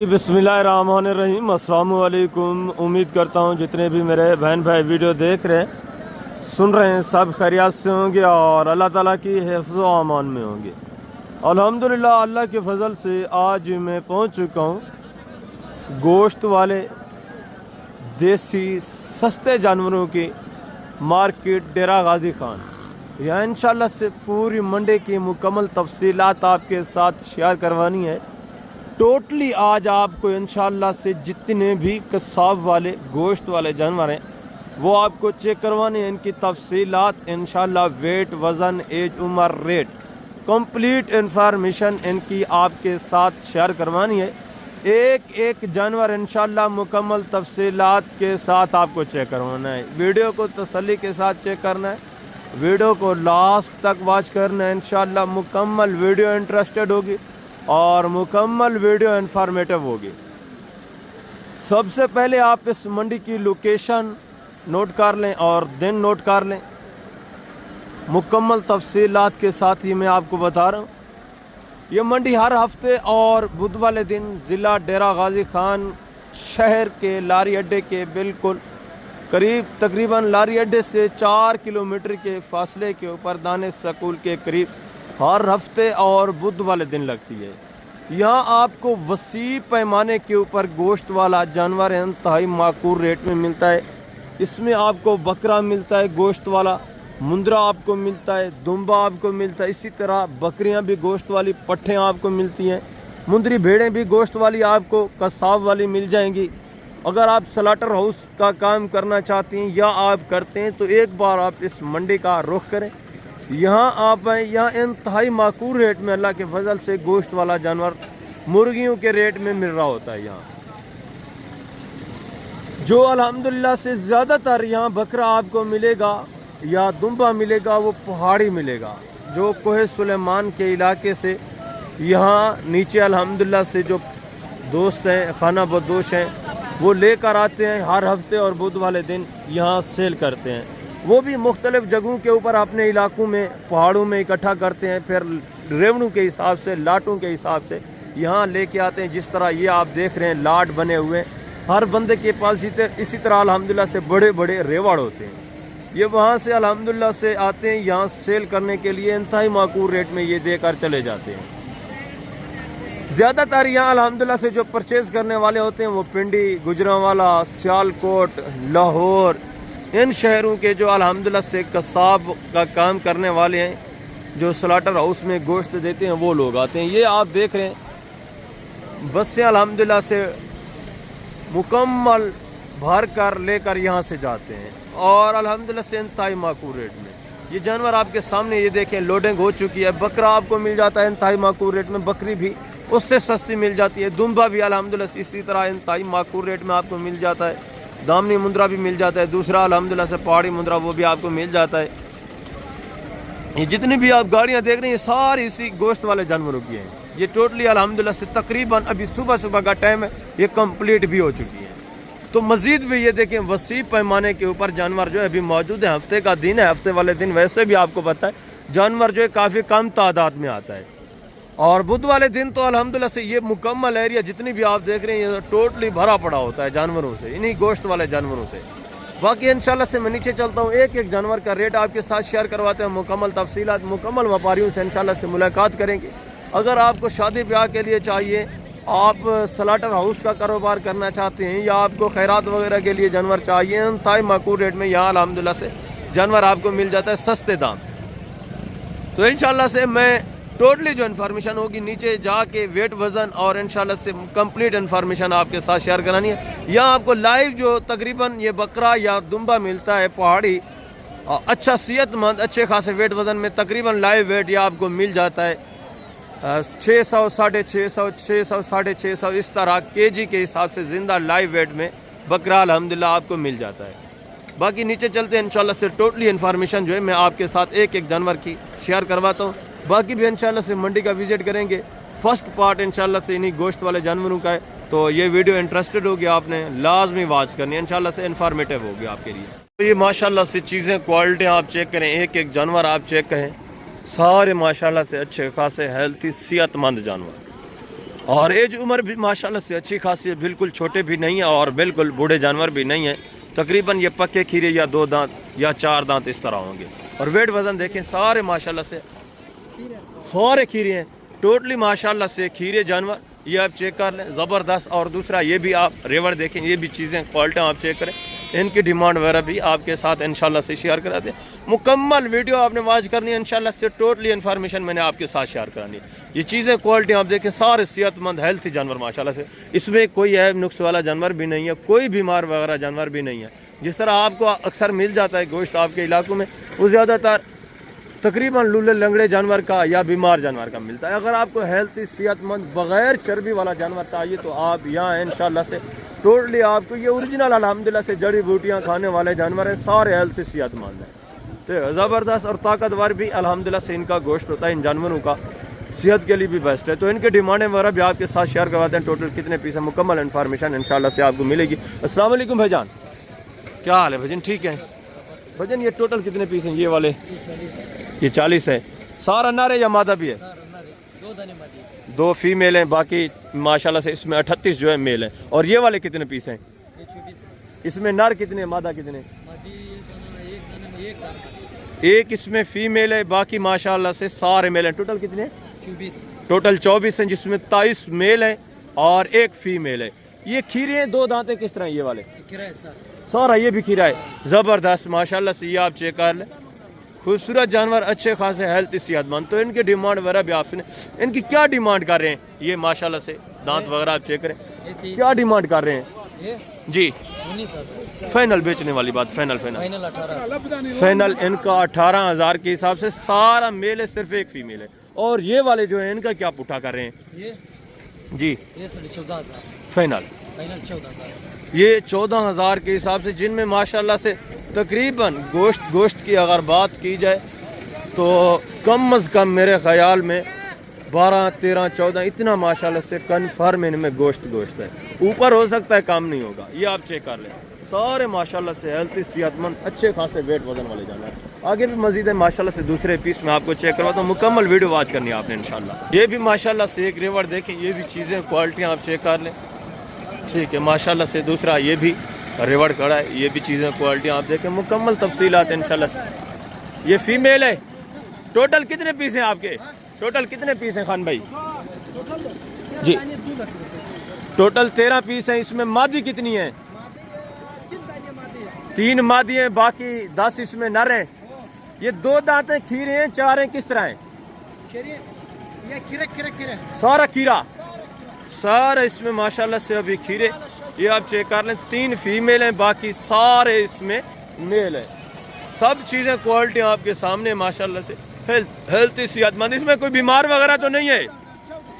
बिस्मिल्लाहिर्रहमानिर्रहीम। अस्सलामु अलैकुम। उम्मीद करता हूँ जितने भी मेरे बहन भाई वीडियो देख रहे हैं सुन रहे हैं सब खैरियत से होंगे और अल्लाह ताला की हिफ्ज़ व अमान में होंगे। अल्हम्दुलिल्लाह अल्लाह के फ़ज़ल से आज मैं पहुँच चुका हूँ गोश्त वाले देसी सस्ते जानवरों की मार्केट डेरा गाजी खान। यहाँ इंशाल्लाह से पूरी मंडी की मुकम्मल तफसीलात आपके साथ शेयर करवानी है। टोटली आज आपको इंशाल्लाह से जितने भी कसाब वाले गोश्त वाले जानवर हैं वो आपको चेक करवाने हैं। इनकी तफसीलात इंशाल्लाह वेट, वज़न, एज, उम्र, रेट कंप्लीट इंफॉर्मेशन इनकी आपके साथ शेयर करवानी है। एक एक जानवर इंशाल्लाह मुकम्मल तफसीलात के साथ आपको चेक करवाना है। वीडियो को तसल्ली के साथ चेक करना है, वीडियो को लास्ट तक वॉच करना है। इंशाल्लाह मुकम्मल वीडियो इंटरेस्टेड होगी और मुकम्मल वीडियो इंफॉर्मेटिव होगी। सबसे पहले आप इस मंडी की लोकेशन नोट कर लें और दिन नोट कर लें। मुकम्मल तफसीलात के साथ ही मैं आपको बता रहा हूँ ये मंडी हर हफ्ते और बुध वाले दिन ज़िला डेरा गाजी खान शहर के लारी अड्डे के बिल्कुल करीब तकरीबन लारी अड्डे से 4 किलोमीटर के फासले के ऊपर दानिश स्कूल के करीब हर हफ्ते और बुध वाले दिन लगती है। यहाँ आपको वसी पैमाने के ऊपर गोश्त वाला जानवर इंतहाई माकूल रेट में मिलता है। इसमें आपको बकरा मिलता है गोश्त वाला, मुंद्रा आपको मिलता है, दुम्बा आपको मिलता है, इसी तरह बकरियाँ भी गोश्त वाली, पट्ठें आपको मिलती हैं, मुंदरी भेड़ें भी गोश्त वाली आपको कसाब वाली मिल जाएंगी। अगर आप स्लाटर हाउस का काम करना चाहते हैं या आप करते हैं तो एक बार आप इस मंडी का रुख करें। यहाँ आप आए, यहाँ इंतहाई माकूल रेट में अल्लाह के फजल से गोश्त वाला जानवर मुर्गियों के रेट में मिल रहा होता है। यहाँ जो अल्हम्दुलिल्लाह से ज़्यादातर यहाँ बकरा आपको मिलेगा या दुम्बा मिलेगा वो पहाड़ी मिलेगा, जो कोहे सुलेमान के इलाके से यहाँ नीचे अल्हम्दुलिल्लाह से जो दोस्त हैं खाना बदोश हैं वो लेकर आते हैं हर हफ्ते और बुध वाले दिन यहाँ सेल करते हैं। वो भी मुख्तलिफ जगहों के ऊपर अपने इलाकों में पहाड़ों में इकट्ठा करते हैं, फिर रेवड़ों के हिसाब से, लाटों के हिसाब से यहाँ लेके आते हैं। जिस तरह ये आप देख रहे हैं लाट बने हुए हैं, हर बंदे के पास इसी तरह अल्हम्दुलिल्लाह से बड़े बड़े रेवड़ होते हैं। ये वहाँ से अल्हम्दुलिल्लाह से आते हैं यहाँ सेल करने के लिए, इंतहाई माकूल रेट में ये देकर चले जाते हैं। ज़्यादातर यहाँ अल्हम्दुलिल्लाह से जो परचेज़ करने वाले होते हैं वो पिंडी, गुजरांवाला, सियालकोट, लाहौर, इन शहरों के जो अल्हम्दुलिल्लाह से कसाब का काम करने वाले हैं, जो स्लाटर हाउस में गोश्त देते हैं, वो लोग आते हैं। ये आप देख रहे हैं बसें अल्हम्दुलिल्लाह से मुकम्मल भर कर लेकर यहाँ से जाते हैं और अल्हम्दुलिल्लाह से इंतहाई माकूल रेट में ये जानवर आपके सामने ये देखें लोडिंग हो चुकी है। बकरा आपको मिल जाता है इंतहाई माकूल रेट में, बकरी भी उससे सस्ती मिल जाती है, दुम्बा भी अल्हम्दुलिल्लाह इसी तरह इंतहाई माकूल रेट में आपको मिल जाता है, दामनी मुंद्रा भी मिल जाता है, दूसरा अल्हम्दुलिल्लाह से पहाड़ी मुंद्रा वो भी आपको मिल जाता है। ये जितनी भी आप गाड़ियाँ देख रहे हैं ये सारी इसी गोश्त वाले जानवरों की हैं। ये टोटली अल्हम्दुलिल्लाह से तकरीबन अभी सुबह का टाइम है, ये कंप्लीट भी हो चुकी है। तो मज़ीद भी ये देखें वसी पैमाने के ऊपर जानवर जो है अभी मौजूद है। हफ्ते का दिन है, हफ्ते वाले दिन वैसे भी आपको पता है जानवर जो है काफ़ी कम तादाद में आता है और बुध वाले दिन तो अल्हम्दुलिल्लाह से ये मुकम्मल एरिया जितनी भी आप देख रहे हैं ये टोटली भरा पड़ा होता है जानवरों से, इन्हीं गोश्त वाले जानवरों से। बाकी इंशाल्लाह से मैं नीचे चलता हूँ, एक एक जानवर का रेट आपके साथ शेयर करवाते हैं, मुकम्मल तफसीलात मुकम्मल व्यापारियों से इंशाल्लाह से मुलाकात करेंगे। अगर आपको शादी ब्याह के लिए चाहिए, आप स्लाटर हाउस का कारोबार करना चाहते हैं या आपको खैरात वगैरह के लिए जानवर चाहिए, इंतहाई माकूल रेट में यहाँ अल्हम्दुलिल्लाह से जानवर आपको मिल जाता है सस्ते दाम। तो इंशाल्लाह से मैं टोटली जो इन्फॉर्मेशन होगी नीचे जाके वेट, वज़न और इंशाल्लाह से कंप्लीट इन्फॉर्मेशन आपके साथ शेयर करानी है। यहाँ आपको लाइव जो तकरीबन ये बकरा या दुम्बा मिलता है पहाड़ी, अच्छा सेहतमंद अच्छे खासे वेट वज़न में तकरीबन लाइव वेट ये आपको मिल जाता है 600, 650, 600, 650 इस तरह केजी के हिसाब से ज़िंदा लाइव वेट में बकरा अल्हम्दुलिल्लाह आपको मिल जाता है। बाकी नीचे चलते हैं इंशाल्लाह से टोटली इन्फॉर्मेशन जो है मैं आपके साथ एक एक जानवर की शेयर करवाता हूँ। बाकी भी इंशाल्लाह से मंडी का विजिट करेंगे। फर्स्ट पार्ट इंशाल्लाह से इन्हीं गोश्त वाले जानवरों का है, तो ये वीडियो इंटरेस्टेड होगी आपने लाजमी वॉच करनी है, इंशाल्लाह से इन्फॉर्मेटिव होगी आपके लिए। तो ये माशाल्लाह से चीज़ें क्वालिटी आप चेक करें, एक एक जानवर आप चेक करें, सारे माशाल्लाह से अच्छे खासे हेल्थी सेहतमंद जानवर। और एज उम्र भी माशाल्लाह से अच्छी खासी है, बिल्कुल छोटे भी नहीं है और बिल्कुल बूढ़े जानवर भी नहीं है। तकरीबन ये पक्के खीरे या 2 दांत या 4 दांत इस तरह होंगे। और वेट वज़न देखें, सारे माशाल्लाह से सारे खीरे हैं टोटली माशाल्लाह से खीरे जानवर। ये आप चेक कर लें, ज़बरदस्त। और दूसरा ये भी आप रेवड़ देखें, ये भी चीज़ें क्वालिटी आप चेक करें, इनकी डिमांड वगैरह भी आपके साथ इंशाल्लाह से शेयर करा दें। मुकम्मल वीडियो आपने वॉच करनी है इंशाल्लाह से, टोटली इन्फॉर्मेशन मैंने आपके साथ शेयर करानी है। ये चीज़ें क्वालिटी आप देखें, सारे सेहतमंद हेल्थी जानवर माशाल्लाह से, इसमें कोई ऐब नुक्स वाला जानवर भी नहीं है, कोई बीमार वगैरह जानवर भी नहीं है। जिस तरह आपको अक्सर मिल जाता है गोश्त आपके इलाकों में, वो ज़्यादातर तकरीबन लूले लंगड़े जानवर का या बीमार जानवर का मिलता है। अगर आपको हेल्थी सेहतमंद बग़ैर चर्बी वाला जानवर चाहिए तो आप यहाँ इंशाल्लाह से टोटली आपको ये ओरिजिनल अल्हम्दुलिल्लाह से जड़ी बूटियाँ खाने वाले जानवर हैं, सारे हेल्थी सेहतमंद हैं, तो ज़बरदस्त और ताकतवर भी अल्हम्दुलिल्लाह से इनका गोश्त होता है। इन जानवरों का सेहत के लिए भी बेस्ट है। तो इनके डिमांडें वगैरह भी आपके साथ शेयर करवाते हैं। टोटल कितने पीस है, मुकम्मल इन्फॉर्मेशन इंशाल्लाह से आपको मिलेगी। अस्सलाम वालेकुम भाईजान, क्या हाल है भाईजान? ठीक है भाईजान, ये टोटल कितने पीस हैं? ये वाले ये 40 है। सारा नर है या मादा भी है? 2 फीमेल हैं, बाकी माशाल्लाह से इसमें 38 जो है मेल है। और ये वाले कितने पीस हैं? इसमें नर कितने, मादा कितने? एक इसमें फीमेल है, बाकी माशाल्लाह से सारे मेल हैं। टोटल कितने? 24। टोटल 24 हैं, जिसमें 23 मेल है और 1 फीमेल है। ये खीरे हैं, 2 दांतें किस तरह? ये वाले सारा ये भी खीरा है, ज़बरदस्त माशाल्लाह से। ये आप चेक कर लें, खूबसूरत जानवर, अच्छे खासे हेल्थ सेहतमंद। तो इनकी डिमांड वगैरह भी आप सुने, इनकी क्या डिमांड कर रहे हैं? ये माशाल्लाह से दांत वगैरह आप चेक करें, क्या डिमांड कर रहे हैं जी? 19,000 फाइनल बेचने वाली बात, फाइनल इनका 18,000 के हिसाब से। सारा मेल है, सिर्फ 1 फीमेल है। और ये वाले जो है इनका क्या पुठा कर रहे हैं जी? ये 14,000 फाइनल 14,000। ये 14,000 के हिसाब से, जिनमें माशाल्लाह से तकरीबन गोश्त की अगर बात की जाए तो कम अज़ कम मेरे ख्याल में 12, 13, 14 इतना माशाल्लाह से कन्फर्म इनमें गोश्त है। ऊपर हो सकता है, कम नहीं होगा। ये आप चेक कर लें, सारे माशाल्लाह से हेल्थी सेहतमंद अच्छे खासे वेट वजन वाले जानवर। आगे भी मजीद है माशाल्लाह से, दूसरे पीस में आपको चेक करवाता हूँ। मुकम्मल वीडियो वॉच करनी है आपने इंशाल्लाह। ये भी माशाल्लाह से एक रेवड़ देखें, ये भी चीज़ें क्वालिटियाँ आप चेक कर लें, ठीक है माशाल्लाह से। दूसरा ये भी रेवड़ खड़ा है, ये भी चीज़ें क्वालिटियाँ आप देखें, मुकम्मल तफसीलात इंशाल्लाह से। ये फीमेल है। टोटल कितने पीस हैं आपके? टोटल कितने पीस हैं खान भाई जी? टोटल 13 पीस हैं। इसमें मादी कितनी है? 3 मादी हैं, बाकी 10 इसमें नर हैं। ये 2 दांत हैं, खीरे हैं, 4 हैं, किस तरह हैं? ये सारा खीरा, सारा इसमें माशाल्लाह से अभी खीरे। ये आप चेक कर लें, 3 फीमेल हैं, बाकी सारे इसमें मेल है। सब चीज़ें क्वालिटी आपके सामने माशाल्लाह से, हेल्थी सेहतमंद। इसमें कोई बीमार वगैरह तो नहीं है?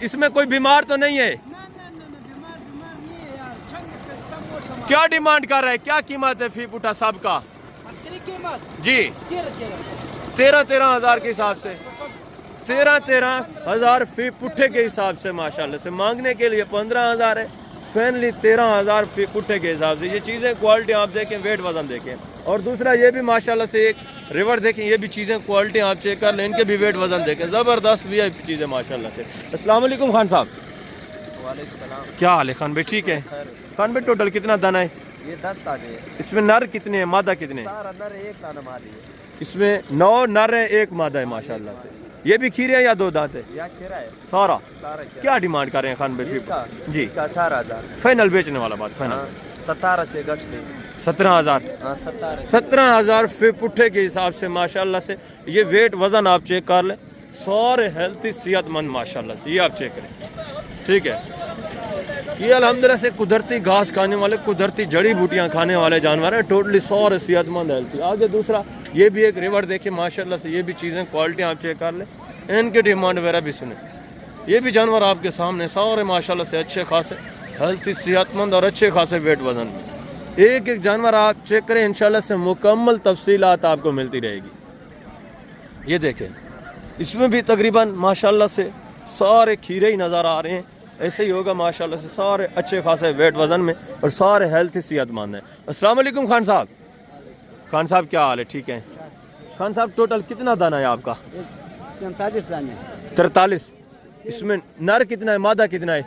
इसमें कोई बीमार तो नहीं है? क्या डिमांड कर रहा है, क्या कीमत है फी पुठा साहब का जी? 13,000 के हिसाब से, 13,000 फी पुट्ठे के हिसाब से माशाल्लाह से। मांगने के लिए 15,000 है, फाइनली 13,000 फी पुट्ठे के हिसाब से। ये चीज़ें क्वालिटी आप देखें, वेट वजन देखें। और दूसरा ये भी माशाल्लाह से एक रिवर देखें, ये भी चीज़ें क्वालिटी आप चेक कर लें, इनके भी वेट वजन देखें, ज़बरदस्त भी है चीज़ें माशाल्लाह से। अस्सलाम वालेकुम खान साहब। वालेकुम सलाम। क्या हाल है खान भाई? ठीक है खान भाई, टोटल कितना दाना है? ये 10 दाने हैं। इसमें नर कितने हैं, मादा कितने? सारा नर 1 दाना मादी है। इसमें 9 नर है, 1 मादा है माशाल्लाह से। ये भी खीरे हैं या 2 दांत है? या खीरा है सारा। खीरा। क्या डिमांड कर रहे हैं खान भाई जी? इसका 18,000 फाइनल बेचने वाला बात, फाइनल 17 से गच ले 17,000। 17,000 फी पुट्ठे के हिसाब से माशाल्लाह से। ये वेट वजन आप चेक कर लें, सारे हेल्थी सेहतमंद माशाल्लाह से। ये आप चेक करें, ठीक है। ये अल्हम्दुलिल्लाह से कुदरती घास खाने वाले, कुदरती जड़ी बूटियां खाने वाले जानवर हैं, टोटली सारे सेहतमंद हेल्थी। आगे दूसरा ये भी एक रिवर देखिए माशाल्लाह से, ये भी चीज़ें क्वालिटी आप चेक कर लें, इनके डिमांड वगैरह भी सुने। ये भी जानवर आपके सामने सारे माशाल्लाह से अच्छे खासे हेल्थी सेहतमंद और अच्छे खासे वेट वजन में। एक एक जानवर आप चेक करें, इंशाल्लाह से मुकम्मल तफसीलात आपको मिलती रहेगी। ये देखें, इसमें भी तकरीबन माशाल्लाह से सारे खीरे ही नज़र आ रहे हैं। ऐसे ही होगा माशाल्लाह से, सारे अच्छे खासे वेट वजन में और सारे हेल्थी सेहतमंद हैं। अस्सलाम वालेकुम खान साहब। खान साहब क्या हाल है? ठीक है खान साहब, टोटल कितना दाना है आपका? 43 दाने। 43। इसमें नर कितना है, मादा कितना है?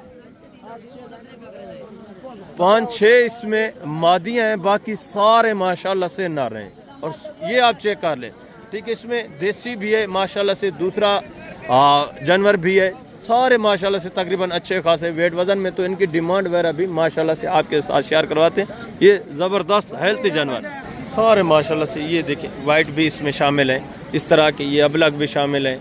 5-6 इसमें मादियाँ हैं, बाकी सारे माशाल्लाह से नर हैं। और ये आप चेक कर लें, ठीक है। इसमें देसी भी है माशाल्लाह से, दूसरा जानवर भी है, सारे माशाल्लाह से तकरीबन अच्छे खासे वेट वज़न में। तो इनकी डिमांड वगैरह भी माशाल्लाह से आपके साथ शेयर करवाते हैं। ये ज़बरदस्त हेल्थी जानवर सारे माशाल्लाह से। ये देखें वाइट भी इसमें शामिल हैं, इस तरह के ये अबलग भी शामिल हैं,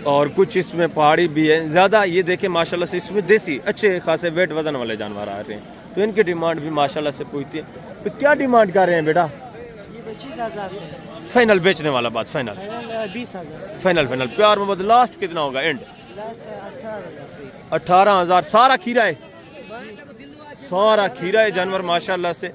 और कुछ इसमें पहाड़ी भी है ज़्यादा। ये देखें माशाल्लाह से इसमें देसी अच्छे खासे वेट वज़न वाले जानवर आ रहे हैं। तो इनकी डिमांड भी माशाल्लाह से पूछती है। तो क्या डिमांड कर रहे हैं बेटा? 25,000 फाइनल बेचने वाला बात, फाइनल 20,000 फाइनल प्यार मोहब्बत लास्ट कितना होगा? एंड 18,000 18,000। सारा खीरा है, सारा खीरा है जानवर माशाल्लाह से।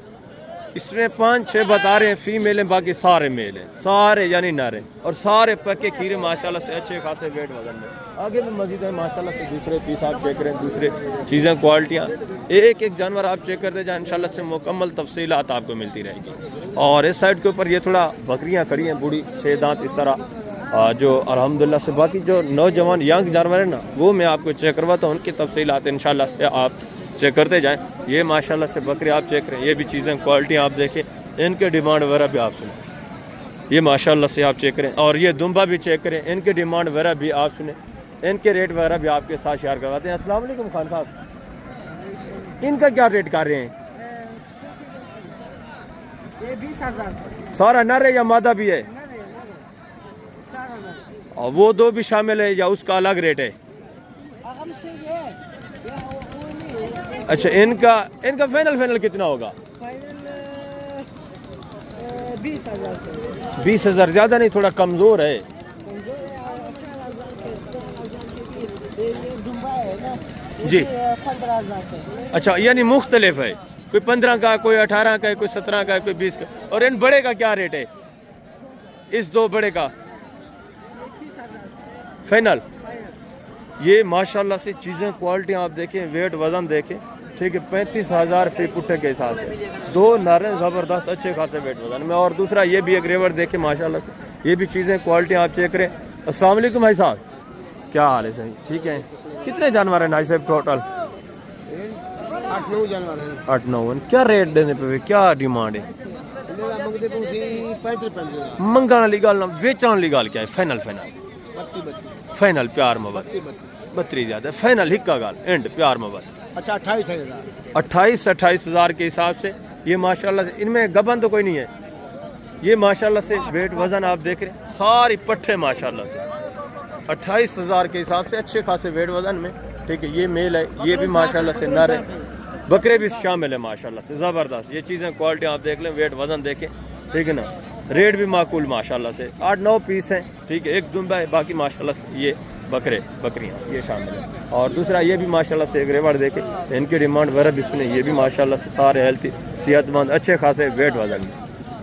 इसमें 5-6 बता रहे हैं फीमेल हैं, बाकी सारे मेल हैं, सारे यानी नर हैं, और सारे पक्के खीरे माशाल्लाह से अच्छे खासे वेट वजन में। आगे भी मजीद है माशाल्लाह से। दूसरे पीस आप चेक करें, दूसरे चीज़ें क्वालिटियाँ, एक एक जानवर आप चेक करते जाए, इंशाल्लाह से मुकम्मल तफसीलात आपको मिलती रहेगी। और इस साइड के ऊपर ये थोड़ा बकरियाँ खड़ी हैं, बूढ़ी 6 दांत इस तरह, जो अल्हम्दुलिल्लाह से। बाकी जो नौजवान यंग जानवर है ना, वो मैं आपको चेक करवाता हूँ, उनकी तफसीलात इंशाल्लाह से आप चेक करते जाएं। ये माशाल्लाह से बकरे आप चेक करें, ये भी चीज़ें क्वालिटी आप देखें, इनके डिमांड वगैरह भी आप सुनें। ये माशाल्लाह से आप चेक करें, और ये दुम्बा भी चेक करें, इनके डिमांड वगैरह भी आप सुने, इनके रेट वगैरह भी आपके साथ शेयर करवाते हैं। अस्सलाम वालेकुम खान साहब, इनका क्या रेट कर रहे हैं? ये 20,000 सारा नर है या मादा भी है? और वो दो भी शामिल है या उसका अलग रेट है? अच्छा, इनका फाइनल कितना होगा? 20,000 20,000 ज़्यादा नहीं, थोड़ा कमज़ोर है। जी 15,000 अच्छा, यानी मुख्तलिफ है, कोई 15 का, कोई 18 का, कोई 17 का, कोई 20 का। और इन बड़े का क्या रेट है? इस दो बड़े का फाइनल। ये माशाल्लाह से चीज़ें क्वालिटी आप देखें, वेट वज़न देखें, ठीक है। 35,000 फी पुट्ठे के हिसाब से, दो नारे ज़बरदस्त अच्छे खासे वेट वज़न में। और दूसरा ये भी एक रेवर देखें माशाल्लाह से, ये भी चीज़ें क्वालिटी आप चेक करें। अस्सलाम वालेकुम भाई साहब, क्या हाल है? सही ठीक है। कितने जानवर हैं भाई साहब टोटल? 8-9 जानवर हैं। 8-9। क्या रेट देने पे, क्या डिमांड है? मंगाने वाली गल ना, बेचने वाली गल क्या है? फाइनल फाइनल प्यार मोहब्बत 32 ज़्यादा, फाइनल हिक्का गाल एंड प्यार मोहब्बत। अच्छा 28,000 28,000 के हिसाब से। ये माशाल्लाह से इनमें गबन तो कोई नहीं है। ये माशाल्लाह से वेट वज़न आप देख रहे हैं, सारी पट्ठे माशाल्लाह से 28,000 के हिसाब से अच्छे खासे वेट वज़न में, ठीक है। ये मेल है, ये भी माशाल्लाह से नर है, बकरे भी शामिल है माशाल्लाह से, ज़बरदस्त। ये चीज़ें क्वालिटी आप देख लें, वेट वज़न देखें, ठीक है ना। रेट भी माकूल माशाल्लाह से। 8-9 पीस हैं, ठीक है। एक दुम्बा है, बाकी माशाल्लाह से ये बकरियाँ ये शामिल है। और दूसरा ये भी माशाल्लाह से एक रेवाड़ देखे, इनकी डिमांड वगैरह भी सुने। ये भी माशाल्लाह से सारे हेल्थी, सेहतमंद, अच्छे खासे वेट वज़न में,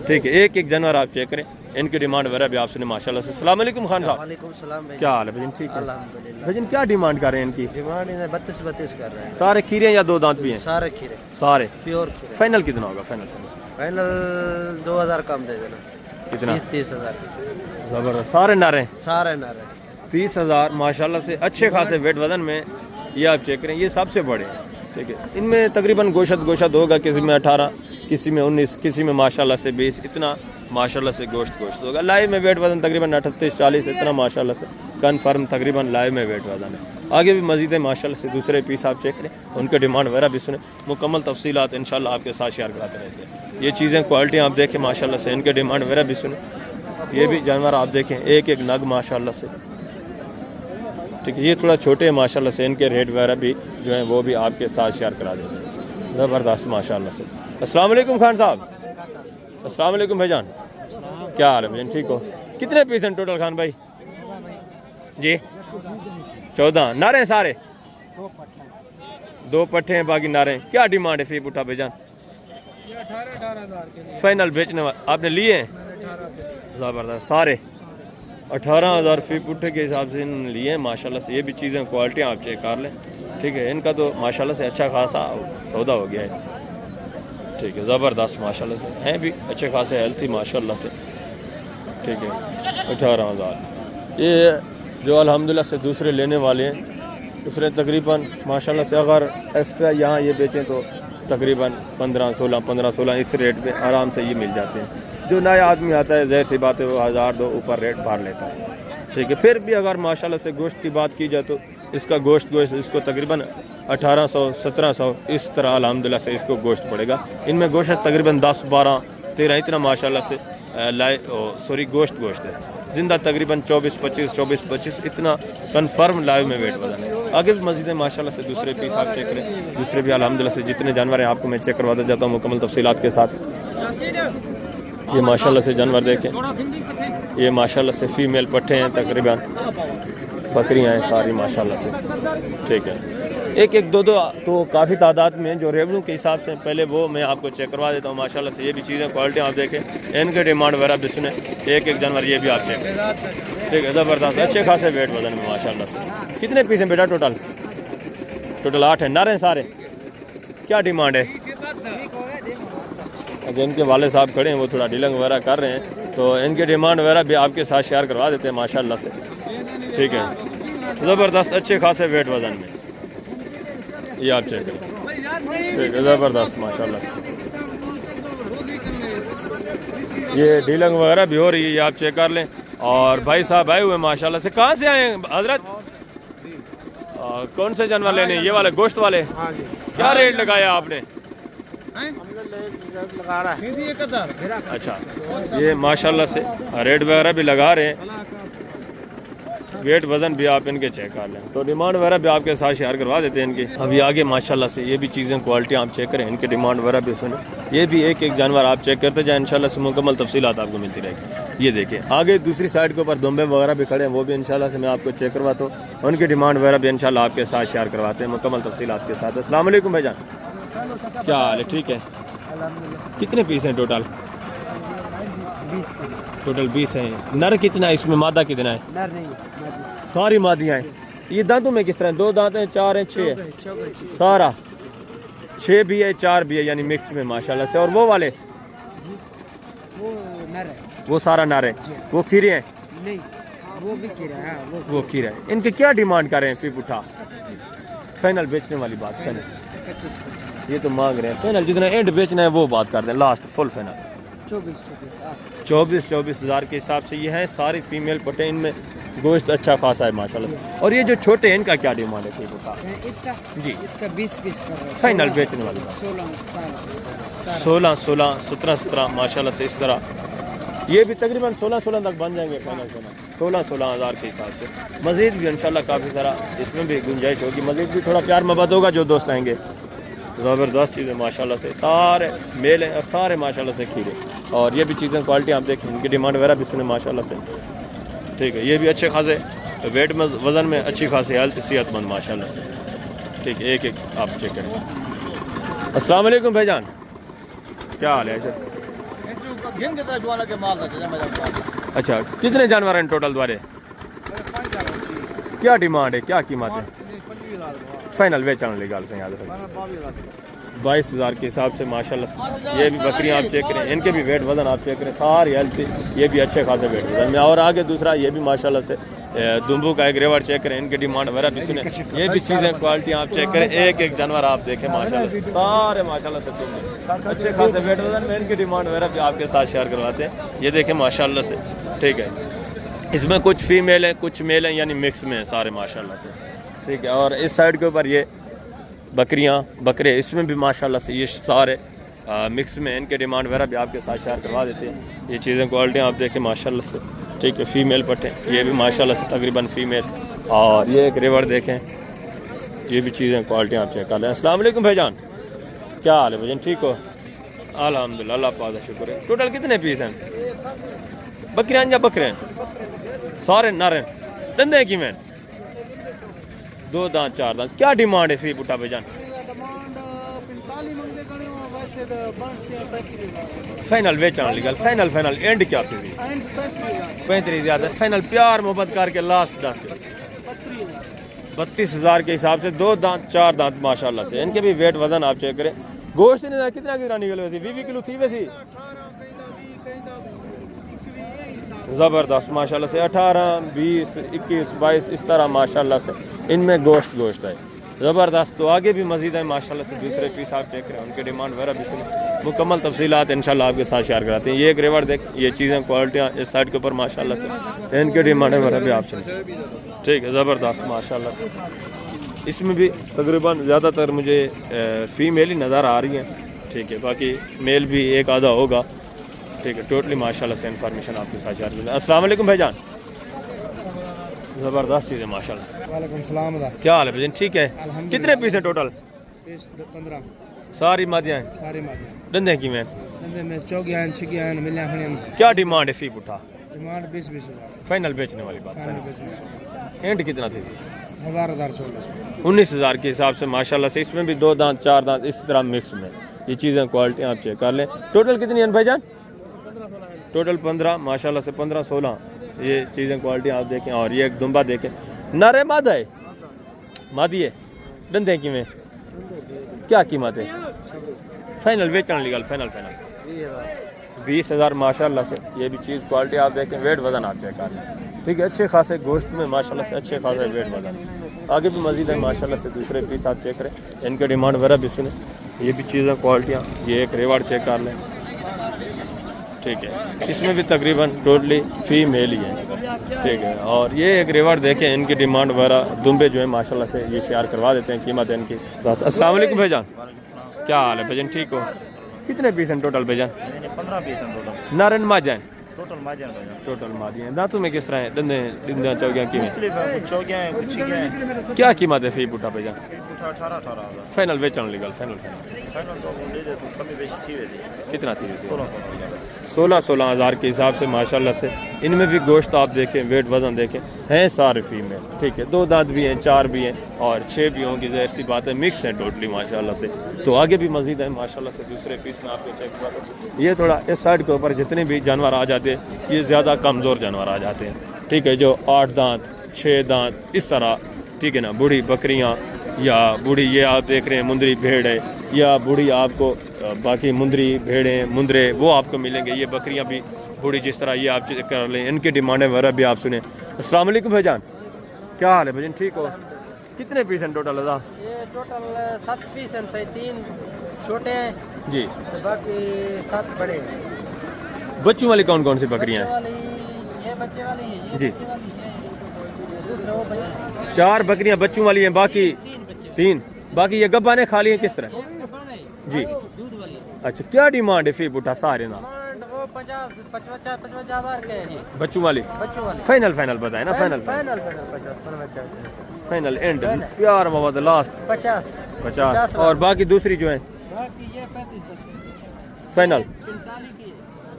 ठीक है। एक एक जानवर आप चेक करें, इनकी डिमांड वगैरह भी आप सुने माशाल्लाह से। अस्सलाम वालेकुम खान साहब, वालेकुम सलाम भाई। क्या हाल है भजन? ठीक है अल्हम्दुलिल्लाह। भजन, क्या डिमांड कर रहे हैं इनकी? डिमांड 32 कर रहे हैं। सारे खीरे या दो दांत भी हैं? सारे खीरे, सारे। प्योर खीरे। फाइनल कितना होगा? फाइनल 2,000 कम दे देना। कितना? 30,000 ज़बरदस्त। सारे नर हैं? सारे नर हैं। 30,000 माशाल्लाह से अच्छे खासे वेट वज़न में। ये आप चेक करें, ये सबसे बड़े हैं, ठीक है। इनमें तकरीबन गोशत होगा, किसी में 18, किसी में 19, किसी में माशाल्लाह से 20, इतना माशाल्लाह से गोश्त होगा। लाइव में वेट वज़न तकरीबन 38-40, इतना माशाल्लाह से कन्फर्म तकरीबन लाइव में वेट वज़न है। आगे भी मज़ीद है माशाल्लाह से, दूसरे पीस आप चेक करें, उनके डिमांड वगैरह भी सुने, मुकम्मल तफसीलात इंशाल्लाह आपके साथ शेयर कराते रहते हैं। ये चीज़ें क्वालिटी आप देखें माशाल्लाह से, इनके डिमांड वगैरह भी सुने। ये भी जानवर आप देखें, एक एक नग माशाल्लाह से, ठीक है। ये थोड़ा छोटे हैं माशाल्लाह से, इनके रेट वगैरह भी जो हैं वो भी आपके साथ शेयर करा देते हैं, ज़बरदस्त माशाल्लाह से। अस्सलाम वालेकुम खान साहब, अस्सलाम वालेकुम भाईजान, क्या हाल है भाईजान? ठीक हो? कितने पीस हैं टोटल खान भाई? जी 14 नारे हैं सारे? 2 पट्ठे हैं, बाकी नारे हैं। क्या डिमांड है फी पुट्ठा भाईजान? 18,000 के फाइनल बेचने वाले आपने लिए हैं? ज़बरदस्त, सारे 18,000 फी पुट्ठे के हिसाब से इन्होंने लिए हैं माशाल्लाह से। ये भी चीज़ें क्वालिटी आप चेक कर लें, ठीक है। इनका तो माशाल्लाह से अच्छा खासा सौदा हो गया है, ठीक है। ज़बरदस्त माशाल्लाह से हैं भी अच्छे खासे हेल्थी माशाल्लाह से, ठीक है। 18,000 ये जो अल्हम्दुलिल्लाह से दूसरे लेने वाले हैं, दूसरे तकरीबन माशाल्लाह से अगर एक्स्ट्रा यहाँ ये बेचें तो तकरीबन 15-16 इस रेट पे आराम से ये मिल जाते हैं। जो नया आदमी आता है ज़ाहिर सी बात है वो 1000-2 ऊपर रेट भर लेता है, ठीक है। फिर भी अगर माशाल्लाह से गोश्त की बात की जाए तो इसका गोश्त इसको तकरीबन 1800-1700 इस तरह अल्हम्दुलिल्लाह से इसको गोश्त पड़ेगा। इनमें गोश्त तकरीबन 10-12-13 इतना माशाल्लाह से गोश्त है। जिंदा तकरीबन 24-25 इतना कन्फर्म लाइव में वेट वजन है। आगे भी मस्जिद है माशाल्लाह से दूसरे पीस आप चेक करें, दूसरे भी अल्हम्दुलिल्लाह से जितने जानवर हैं आपको मैं चेक करवाता जाता हूँ मुकम्मल तफसीलात के साथ। ये माशाल्लाह से जानवर देखें, ये माशाल्लाह से फीमेल पट्ठे हैं, तकरीबन बकरियां हैं सारी माशाल्लाह से, ठीक है। एक दो तो काफ़ी तादाद में जो रेवन्यू के हिसाब से पहले वो मैं आपको चेक करवा देता हूँ माशाल्लाह से। ये भी चीज़ें क्वालिटी आप देखें, इनके डिमांड वगैरह भी सुने, एक जानवर ये भी आप चेक करें, ठीक है। ज़बरदस्त अच्छे खासे वेट वजन में माशाल्लाह से। कितने पीस हैं बेटा? टोटल 8 हैं, नर हैं सारे। क्या डिमांड है? अच्छा, इनके वाले साहब खड़े हैं, वो थोड़ा डीलिंग वगैरह कर रहे हैं, तो इनके डिमांड वगैरह भी आपके साथ शेयर करवा देते हैं माशाल्लाह से, ठीक है। ज़बरदस्त अच्छे खासे वेट वजन में ये आप चेक करें, ठीक है। ज़बरदस्त माशाल्लाह से ये डीलिंग वगैरह भी हो रही है, ये आप चेक कर लें। और भाई साहब आए हुए माशाल्लाह से, कहाँ से आए हैं हजरत? कौन से जानवर लेने? ये वाले गोश्त वाले? क्या रेट लगाया आपने? लगा रहा है। अच्छा, ये माशाल्लाह से रेट वगैरह भी लगा रहे हैं, वेट वज़न भी आप इनके चेक कर लें, तो डिमांड वगैरह भी आपके साथ शेयर करवा देते हैं इनकी। अभी आगे माशाल्लाह से ये भी चीज़ें क्वालिटी आप चेक करें, इनके डिमांड वगैरह भी सुने, ये भी एक जानवर आप चेक करते जाए, इंशाल्लाह से मुकम्मल तफसीलात आपको मिलती रहेगी। ये देखें आगे दूसरी साइड के ऊपर दुम्बे वगैरह भी खड़े हैं, वो भी इंशाल्लाह से मैं आपको चेक करवाता हूँ, उनकी डिमांड वगैरह भी इंशाल्लाह आपके साथ शेयर करवाते हैं मुकम्मल तफसीलात के साथ। अस्सलाम वालेकुम भाईजान, क्या हाल है? ठीक है। कितने पीस हैं टोटल? 20 हैं। नर कितना है इसमें, मादा कितना है? नर नहीं, सारी मादियाँ हैं। ये दांतों में किस तरह? 2 दांत हैं, 4 हैं, 6 है? सारा 6 भी है, 4 भी है, यानी मिक्स में माशाल्लाह से। और वो वाले वो नर है, वो सारा नर है, वो खीरे हैं? नहीं वो भी खीरा है, वो खीरा है। इनके क्या डिमांड कर रहे हैं? फी पुठा फाइनल बेचने वाली बात फाइनल 25 ये तो मांग रहे हैं फाइनल, जितना एंड बेचना है वो बात कर दें, लास्ट फुल फाइनल 24 हज़ार के हिसाब से ये है। सारी फीमेल पट्टे, इनमें गोश्त अच्छा खासा है माशाल्लाह से। और ये जो छोटे हैं इनका क्या डिमांड है? इसका जी, इसका 20 पीस कर रहा है, फाइनल बेचने वाली 16, 17 माशाल्लाह से। इस तरह ये भी तकरीबन 16 तक बन जाएंगे फाइनल, 16 हज़ार के हिसाब से। मज़ीद भी इंशाल्लाह काफ़ी सारा इसमें भी गुंजाइश होगी, मज़ीद भी थोड़ा प्यार मोहब्बत होगा जो दोस्त आएंगे। ज़बरदस्त चीज़ें माशाल्लाह से, सारे मेल हैं और सारे माशाल्लाह से खीरे। और ये भी चीज़ें क्वालिटी आप देखें, इनकी डिमांड वगैरह भी सुने माशाल्लाह से, ठीक है। ये भी अच्छे खासे वेट में, वज़न में अच्छी खासी हेल्थ सेहतमंद माशाल्लाह से, ठीक है। एक आप चेक करें। अस्सलाम वालेकुम भाईजान, क्या हाल है सर? अच्छा, कितने जानवर हैं टोटल द्वारे? क्या डिमांड है, क्या कीमत है? फाइनल बेचने वाली गल से याद रखें 22 हज़ार के हिसाब से माशाल्लाह से। ये भी बकरियां आप चेक करें, इनके भी वेट वजन आप चेक करें, सारी हेल्थी, ये भी अच्छे खासे वेट वजन में। और आगे दूसरा ये भी माशाल्लाह से दुम्बू का एक रेवर चेक करें, इनकी डिमांड वगैरह भी सुने, ये भी चीज़ें क्वालिटी आप चेक करें। एक जानवर आप देखें माशाल्लाह से, सारे माशाल्लाह से दुम्बे अच्छे खासे वेट वजन में, इनकी डिमांड वगैरह भी आपके साथ शेयर करवाते हैं। ये देखें माशाल्लाह से, ठीक है। इसमें कुछ फीमेल है, कुछ मेल है, यानी मिक्स में है सारे माशाल्लाह से, ठीक है। और इस साइड के ऊपर ये बकरे, इसमें भी माशाल्लाह से ये सारे मिक्स में, इनके डिमांड वगैरह भी आपके साथ शेयर करवा देते हैं। ये चीज़ें क्वालिटी आप देखें माशाल्लाह से, ठीक है। फीमेल पट्टे ये भी माशाल्लाह से तकरीबन फीमेल। और ये एक रिवर देखें, ये भी चीज़ें क्वालिटी आप चेक कर लें। अस्सलाम वालेकुम भाईजान, क्या हाल है भाईजान? ठीक हो? अल्हम्दुलिल्लाह, अल्लाह पाक का शुक्र है। टोटल कितने पीस हैं? बकरियां या बकरे हैं? सारे नर हैं। दंदे की मैन 2 दांत 4 दांत। क्या डिमांड है फी बुटा भाईजान? फाइनल बेचने वाली गल, फाइनल एंड क्या थी? 35 ज़्यादा फाइनल प्यार मोहब्बत करके लास्ट 32 हज़ार के हिसाब से। 2 दांत 4 दांत माशाल्लाह से। इनके भी वेट वजन आप चेक करें। गोश्त कितना निकल वैसी? 20 किलो थी वैसी। ज़बरदस्त माशाल्लाह से। 18, 20, 21, 22 इस तरह माशाल्लाह से इनमें गोश्त है। ज़बरदस्त। तो आगे भी मज़ीद है माशाल्लाह से दूसरे पीस आप चेक करें, उनके डिमांड वगैरह भी सुने, मुकम्मल तफसीलात इंशाल्लाह आपके साथ शेयर कराते हैं। ये एक रेवर देख, ये चीज़ें क्वालिटियाँ इस साइड के ऊपर माशाल्लाह से इनके डिमांड वगैरह भी आप सुने, ठीक है, ज़बरदस्त माशाल्लाह से। इसमें भी तकरीबन ज़्यादातर मुझे फ़ीमेल ही नज़र आ रही हैं, ठीक है, बाकी मेल भी एक आधा होगा, ठीक है। टोटली माशाल्लाह से इन्फॉर्मेशन आपके साथ शेयर करते हैं। अस्सलाम वालेकुम भाईजान, ज़बरदस्त चीज़ है माशाल्लाह। वालेकुम सलाम। क्या हाल है भाईजान, ठीक है? कितने पीस हैं टोटल? 15 सारी मादियाँ हैं, सारी मादियां धंधे की में धंधे में चौगियां छिगियां मिलियां खड़ियां। क्या डिमांड है फ़ी पुठा? डिमांड 20-20 हज़ार फाइनल बेचने वाली बात, फाइनल बेचने एंड कितना थी? 1600 19,000 के हिसाब से माशाल्लाह से। इसमें भी 2 दांत 4 दांत इस तरह मिक्स में ये चीज़ें क्वालिटी आप चेक कर लें। टोटल कितनी है भाईजान? टोटल 15 माशाल्लाह से, 15-16 ये चीज़ें क्वालिटी आप देखें। और ये एक दुम्बा देखें, नर है मादा है? मादी है। धंधे की में क्या कीमत है? फाइनल बेचने लीगल फाइनल 20,000 माशाल्लाह से। ये भी चीज़ क्वालिटी आप देखें, वेट वज़न आप चेक कर लें, ठीक है। अच्छे खासे गोश्त में माशाल्लाह से अच्छे खासे वेट वज़न। आगे भी मज़ीद है माशाल्लाह से दूसरे पीस आप चेक करें, इनके डिमांड वगैरह भी सुने। ये भी चीज़ें क्वालिटियाँ, ये एक रेवाड़ चेक कर लें, ठीक है। इसमें भी तकरीबन टोटली फीमेल ही है, ठीक है। और ये एक रेवाड़ देखें, इनकी डिमांड वगैरह दुम्बे जो है माशाल्लाह से ये शेयर करवा देते हैं, कीमत है इनकी। बस अस्सलाम वालेकुम भाईजान, क्या हाल है भाईजान, ठीक हो? कितने पीस हैं टोटल भाईजान? 15 पीस हैं टोटल। नारन माजा हैं? टोटल माजियां भाईजान। टोटल मादी हैं। दांतों में किस तरह है? दंदे दिंदा चौगियाँ की में कुछ चौगियां हैं, कुछ छिगियां हैं। क्या कीमत है फ़ी पुठा भाईजान? 18 हज़ार फाइनल बेचने लीगल फाइनल फाइनल तो दे दे, तो कमी बेशी थी वैसे। कितना थी? 16 हज़ार के हिसाब से माशाल्लाह से। इनमें भी गोश्त आप देखें, वेट वज़न देखें, हैं सारे फीमेल, ठीक है। 2 दांत भी हैं, 4 भी हैं और 6 भी होंगी, ज़ाहिर सी बात है, मिक्स है टोटली माशाल्लाह से। तो आगे भी मज़ीद है माशाल्लाह से दूसरे पीस में आपको चेक करवा दो। ये थोड़ा इस साइड के ऊपर जितने भी जानवर आ जाते हैं ये ज़्यादा कमज़ोर जानवर आ जाते हैं, ठीक है, जो 8 दांत 6 दांत इस तरह, ठीक है ना। बूढ़ी बकरियाँ या बूढ़ी ये आप देख रहे हैं मुंदरी भेड़ है, या बूढ़ी आपको बाकी मुंदरी भेड़ें मुंदरे वो आपको मिलेंगे। ये बकरियां भी बूढ़ी जिस तरह ये आप चेक कर लें, इनकी डिमांडें वगैरह भी आप सुने। अस्सलाम वालेकुम भाईजान, क्या हाल है भाईजान, ठीक हो? कितने पीस हैं टोटल? ये टोटल 7 पीस हैं, 3 छोटे हैं जी, तो बाकी 7 बड़े हैं। बच्चों वाली कौन कौन सी बकरियाँ हैं? ये बच्चे वाली है, ये जी। बच्चे वाली है, दूसरा वो बच्चे। 4 बकरियाँ बच्चों वाली हैं, बाकी 3 बाकी ये गब्बाने खाली हैं किस तरह? जी, दूध वाली। अच्छा, क्या डिमांड है फ़ी पुठा सारे ना? वो 55 हज़ार के हैं जी, बच्चों वाली बच्चों वाली। फाइनल बताए ना, फाइनल 50 फाइनल एंड प्यार मोहब्बत लास्ट 50 और बाकी दूसरी जो है बाकी ये 35 फाइनल 45 की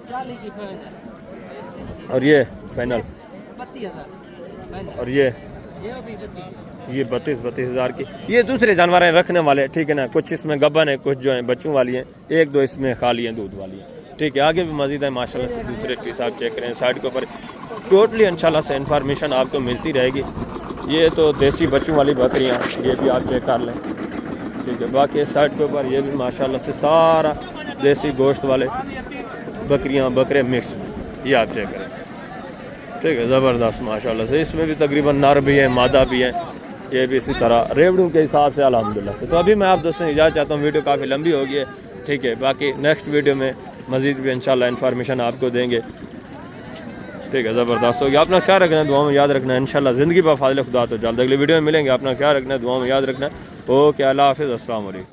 40 की फाइनल। और ये फाइनल 32,000 और ये 32 हज़ार की। ये दूसरे जानवर हैं रखने वाले, ठीक है ना। कुछ इसमें गब्बन है, कुछ जो है बच्चों वाली हैं, 1-2 इसमें खाली हैं दूध वाली हैं, ठीक है। आगे भी मज़ीद है माशाल्लाह से दूसरे पीस आप चेक करें साइड के ऊपर, टोटली इंशाल्लाह से इन्फॉर्मेशन आपको मिलती रहेगी। ये तो देसी बच्चों वाली बकरियाँ, ये भी आप चेक कर लें, ठीक है। बाकी साइड के ऊपर ये भी माशाल्लाह से सारा देसी गोश्त वाले बकरियाँ बकरे मिक्स, ये आप चेक करें, ठीक है, ज़बरदस्त माशाल्लाह से। इसमें भी तकरीबन नर भी है, मादा भी है, ये भी इसी तरह रेवड़ों के हिसाब से अल्हम्दुलिल्लाह से। तो अभी मैं आप दोस्तों इजाज़त चाहता हूँ, वीडियो काफ़ी लंबी होगी है, ठीक है। बाकी नेक्स्ट वीडियो में मज़ीद भी इंशाल्लाह इन्फॉर्मेशन आपको देंगे, ठीक है। ज़बरदस्त होगी। अपना ख्याल रखना, दुआ में याद रखना, इंशाल्लाह ज़िंदगी पर फाज़िल खुदा। तो जल्द अगली वीडियो में मिलेंगे, अपना ख्याल रखना, दुआ में याद रखना। ओके, अल्लाह हाफ़िज़, अस्सलाम वालेकुम।